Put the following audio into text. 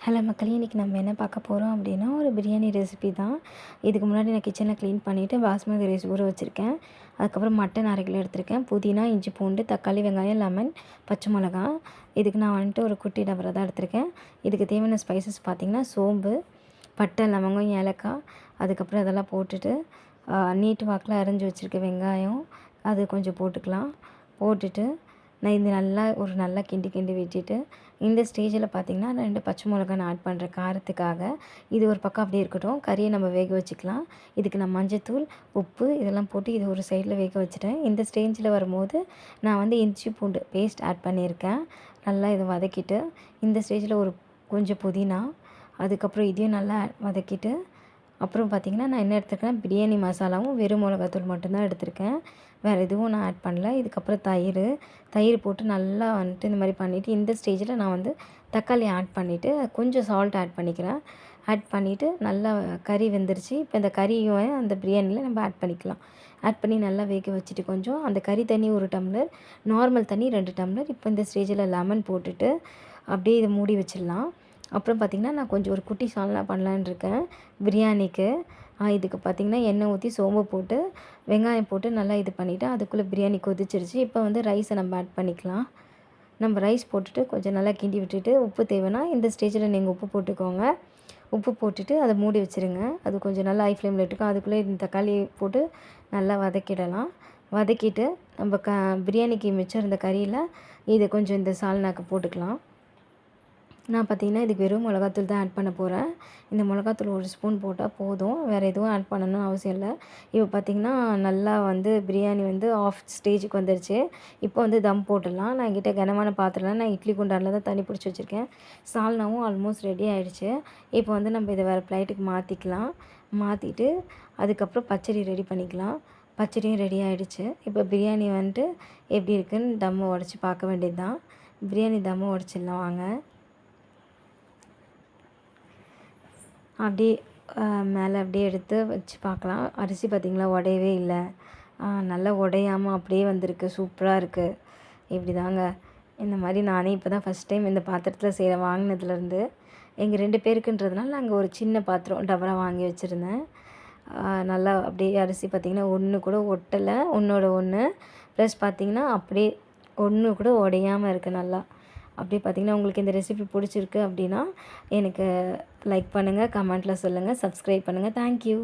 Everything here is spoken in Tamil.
ஹலோ மக்களே, இன்றைக்கி நம்ம என்ன பார்க்க போகிறோம் அப்படின்னா ஒரு பிரியாணி ரெசிபி தான். இதுக்கு முன்னாடி நான் கிச்சனை க்ளீன் பண்ணிவிட்டு பாஸ்மதி ரைஸ் ஊற வச்சுருக்கேன். அதுக்கப்புறம் மட்டன் 1/2 கிலோ எடுத்திருக்கேன். புதினா, இஞ்சி, பூண்டு, தக்காளி, வெங்காயம், லெமன், பச்சை மிளகா. இதுக்கு நான் வந்துட்டு ஒரு குட்டி டபரா தான் எடுத்திருக்கேன். இதுக்கு தேவையான ஸ்பைசஸ் பார்த்திங்கன்னா சோம்பு, பட்டை, லவங்கம், ஏலக்காய், அதுக்கப்புறம் அதெல்லாம் போட்டுட்டு நீட்டு வாக்கில் அரைஞ்சி வச்சுருக்க வெங்காயம் அது கொஞ்சம் போட்டுக்கலாம். போட்டுட்டு நான் இது நல்லா கிண்டி விட்டுட்டு இந்த ஸ்டேஜில் பார்த்திங்கன்னா 2 பச்சை மிளகா நான் ஆட் பண்ணுறேன் காரத்துக்காக. இது ஒரு பக்கம் அப்படியே இருக்கட்டும். கறியை நம்ம வேக வச்சுக்கலாம். இதுக்கு நான் மஞ்சத்தூள், உப்பு இதெல்லாம் போட்டு இது ஒரு சைடில் வேக வச்சுட்டேன். இந்த ஸ்டேஜில் வரும்போது நான் வந்து இஞ்சி பூண்டு பேஸ்ட் ஆட் பண்ணியிருக்கேன். நல்லா இதை வதக்கிட்டு இந்த ஸ்டேஜில் கொஞ்சம் புதினா, அதுக்கப்புறம் இதையும் நல்லா வதக்கிட்டு அப்புறம் பார்த்திங்கன்னா நான் என்ன எடுத்துருக்கேன், பிரியாணி மசாலாவும் வெறும் மிளகாத்தூள் மட்டும்தான் எடுத்திருக்கேன். வேறு எதுவும் நான் ஆட் பண்ணல. இதுக்கப்புறம் தயிர் போட்டு நல்லா வந்துட்டு இந்த மாதிரி பண்ணிவிட்டு இந்த ஸ்டேஜில் நான் வந்து தக்காளி ஆட் பண்ணிவிட்டு கொஞ்சம் சால்ட் ஆட் பண்ணிக்கிறேன். ஆட் பண்ணிவிட்டு நல்லா கறி வெந்துருச்சு. இப்போ இந்த கறியும் அந்த பிரியாணியில் நம்ம ஆட் பண்ணிக்கலாம். ஆட் பண்ணி நல்லா வேக வச்சுட்டு கொஞ்சம் அந்த கறி தண்ணி 1 டம்ளர், நார்மல் தண்ணி 2 டம்ளர். இப்போ இந்த ஸ்டேஜில் லெமன் போட்டுட்டு அப்படியே இதை மூடி வச்சிடலாம். அப்புறம் பார்த்திங்கன்னா நான் கொஞ்சம் ஒரு குட்டி சால்னா பண்ணலான்னு இருக்கேன் பிரியாணிக்கு. இதுக்கு பார்த்திங்கன்னா எண்ணெய் ஊற்றி சோம்பு போட்டு வெங்காயம் போட்டு நல்லா இது பண்ணிவிட்டு அதுக்குள்ளே பிரியாணி கொதிச்சிருச்சு. இப்போ வந்து ரைஸை நம்ம ஆட் பண்ணிக்கலாம். நம்ம ரைஸ் போட்டுட்டு கொஞ்சம் நல்லா கிண்டி விட்டுட்டு உப்பு தேவைன்னா இந்த ஸ்டேஜில் நீங்கள் உப்பு போட்டுக்கோங்க. உப்பு போட்டுட்டு அதை மூடி வச்சுருங்க. அது கொஞ்சம் நல்லா ஹை ஃப்ளேமில் இட்டுக்கும். அதுக்குள்ளே இந்த தக்காளி போட்டு நல்லா வதக்கிடலாம். வதக்கிட்டு நம்ம பிரியாணிக்கு மிச்சம் இருந்த கறியில் இதை கொஞ்சம் இந்த சால்னாக்கு போட்டுக்கலாம். நான் பார்த்திங்கன்னா இதுக்கு வெறும் மிளகாத்தூள் தான் ஆட் பண்ண போகிறேன். இந்த மிளகாத்தூள் 1 ஸ்பூன் போட்டால் போதும். வேறு எதுவும் ஆட் பண்ணணும்னு அவசியம் இல்லை. இப்போ பார்த்திங்கன்னா நல்லா வந்து பிரியாணி வந்து ஆஃப் ஸ்டேஜுக்கு வந்துருச்சு. இப்போ வந்து தம் போட்டுடலாம். நான் என்கிட்ட கனமான பாத்திரம்லாம் நான் இட்லி குண்டானில் தான் தண்ணி பிடிச்சி வச்சுருக்கேன். சால்னாவும் ஆல்மோஸ்ட் ரெடி ஆகிடுச்சு. இப்போ வந்து நம்ம இதை வேறு பிளேட்டுக்கு மாற்றிக்கலாம். மாற்றிட்டு அதுக்கப்புறம் பச்சடி ரெடி பண்ணிக்கலாம். பச்சடியும் ரெடி ஆகிடுச்சு. இப்போ பிரியாணி வந்துட்டு எப்படி இருக்குதுன்னு தம்மை உடச்சி பார்க்க வேண்டியது தான். பிரியாணி தம்மை உடச்சிடலாம் வாங்க. அப்படியே மேலே அப்படியே எடுத்து வச்சு பார்க்கலாம். அரிசி பார்த்திங்களா உடையவே இல்லை. நல்லா உடையாமல் அப்படியே வந்திருக்கு. சூப்பராக இருக்குது. இப்படி தாங்க. இந்த மாதிரி நானே இப்போ தான் ஃபஸ்ட் டைம் இந்த பாத்திரத்தில் செய்கிறேன் வாங்கினதுலேருந்து. எங்கள் 2 பேருக்குன்றதுனால நாங்கள் ஒரு சின்ன பாத்திரம் டபரா வாங்கி வச்சுருந்தேன். நல்லா அப்படியே அரிசி பார்த்திங்கன்னா ஒன்று கூட ஒட்டலை. ஒன்றோட ஒன்று ப்ளஸ் பார்த்திங்கன்னா அப்படியே ஒன்று கூட உடையாமல் இருக்குது நல்லா. அப்படியே பார்த்திங்கன்னா உங்களுக்கு இந்த ரெசிபி பிடிச்சிருக்கு அப்படின்னா எனக்கு லைக் பண்ணுங்கள், கமெண்ட்டில் சொல்லுங்கள், சப்ஸ்கிரைப் பண்ணுங்கள். தேங்க்யூ.